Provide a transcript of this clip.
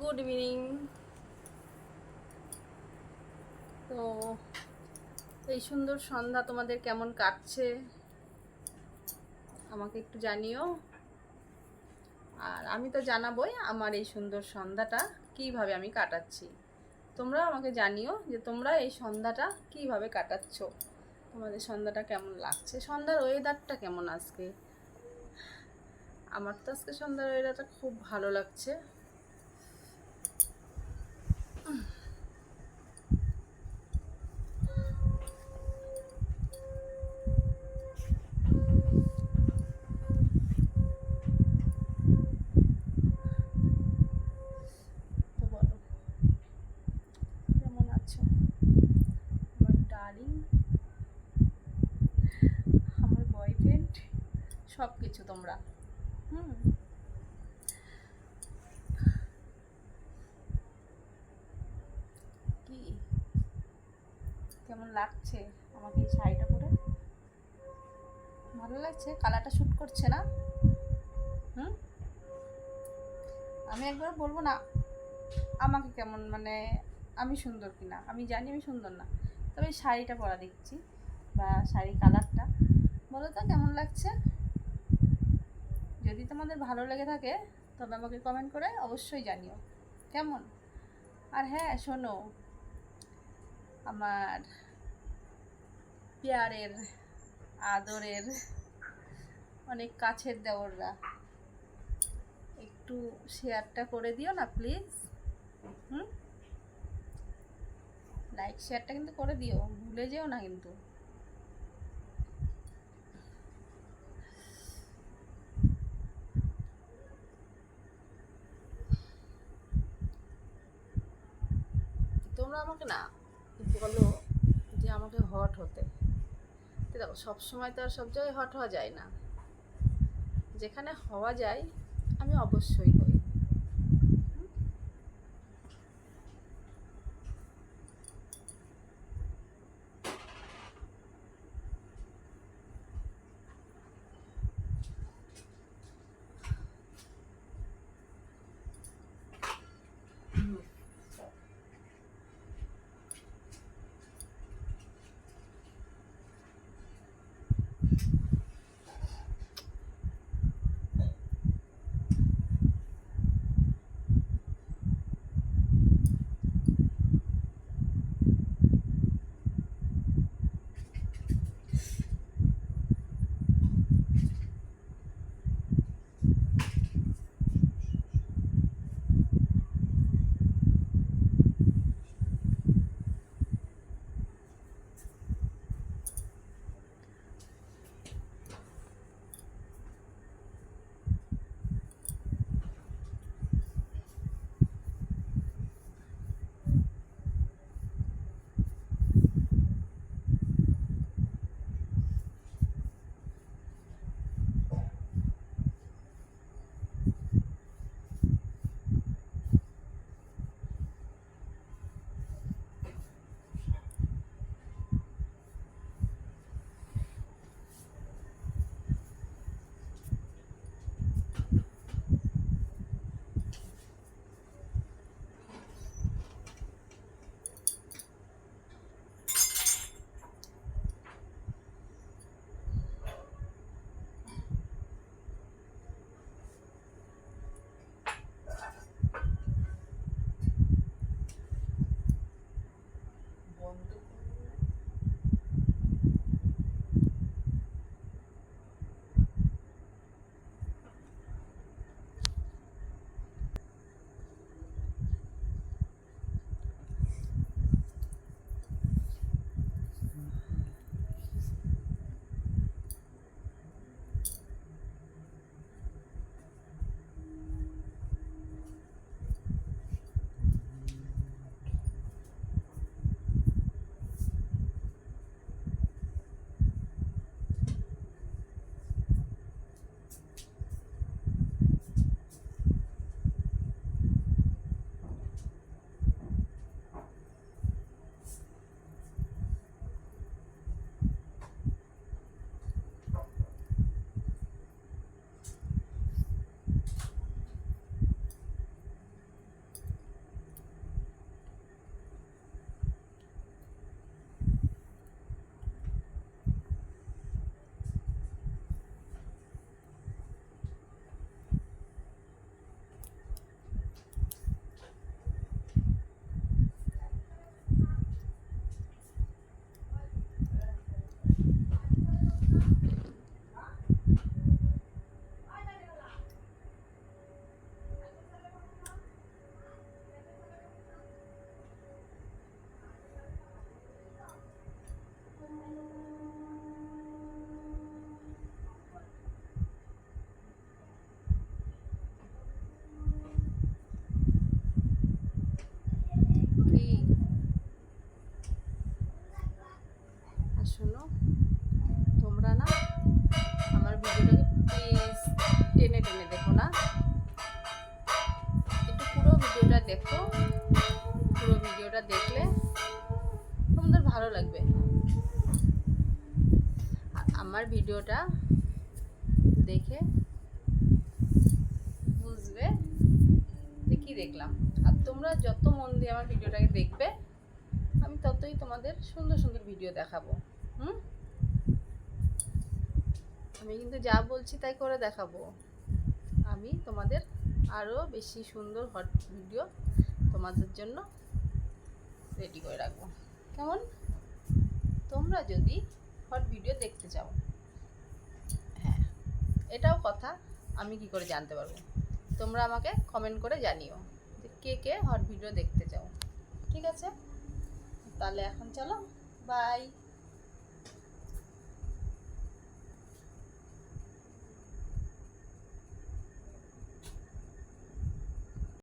Good evening. তো এই সুন্দর সন্ধ্যা তোমাদের কেমন কাটছে আমাকে একটু জানিও। আর আমি তো জানাবোই আমার এই সুন্দর সন্ধ্যাটা কিভাবে আমি কাটাচ্ছি। তোমরা আমাকে জানিও যে তোমরা এই সন্ধ্যাটা কিভাবে কাটাচ্ছ, তোমাদের সন্ধ্যাটা কেমন লাগছে, সন্ধ্যার ওয়েদারটা কেমন আজকে। আমার তো আজকে সন্ধ্যার ওয়েদারটা খুব ভালো লাগছে। তো বলো কেমন আছো আমার ডার্লিং, আমার বয়ফ্রেন্ড, সব কিছু তোমরা। হুম কি কেমন লাগছে আমাকে এই শাড়িটা পরে? ভালো লাগছে? কালারটা শ্যুট করছে না? হুম, আমি একবার বলবো না আমাকে কেমন, মানে আমি সুন্দর কিনা? আমি জানি আমি সুন্দর না, তবে এই শাড়িটা পরা দেখছি বা শাড়ি কালারটা, বলো তো কেমন লাগছে? যদি তোমাদের ভালো লেগে থাকে তবে আমাকে কমেন্ট করে অবশ্যই জানিও কেমন। আর হ্যাঁ শোনো, আমার পেয়ারের, আদরের, অনেক কাছের দেওররা, একটু শেয়ারটা করে দিও না প্লিজ। হুম, লাইক শেয়ারটা কিন্তু করে দিও, ভুলে যেও না কিন্তু। তোমরা আমাকে না বলো যে আমাকে হট হতে, দেখো সবসময় তো আর সব জায়গায় হট হওয়া যায় না, যেখানে হওয়া যায় আমি অবশ্যই হই। দেখো, পুরো ভিডিওটা দেখলে তোমাদের ভালো লাগবে। আমার ভিডিওটা দেখে বুঝবে যে কী দেখলাম। আর তোমরা যত মন দিয়ে আমার ভিডিওটাকে দেখবে, আমি ততই তোমাদের সুন্দর সুন্দর ভিডিও দেখাবো। আমি কিন্তু যা বলছি তাই করে দেখাবো। আমি তোমাদের আরও বেশি সুন্দর হট ভিডিও তোমাদের জন্য রেডি করে রাখবো। কেমন? তোমরা যদি হট ভিডিও দেখতে চাও, হ্যাঁ এটাও কথা, আমি কি করে জানতে পারবো? তোমরা আমাকে কমেন্ট করে জানিও যে কে কে হট ভিডিও দেখতে চাও। ঠিক আছে, তাহলে এখন চলো, বাই।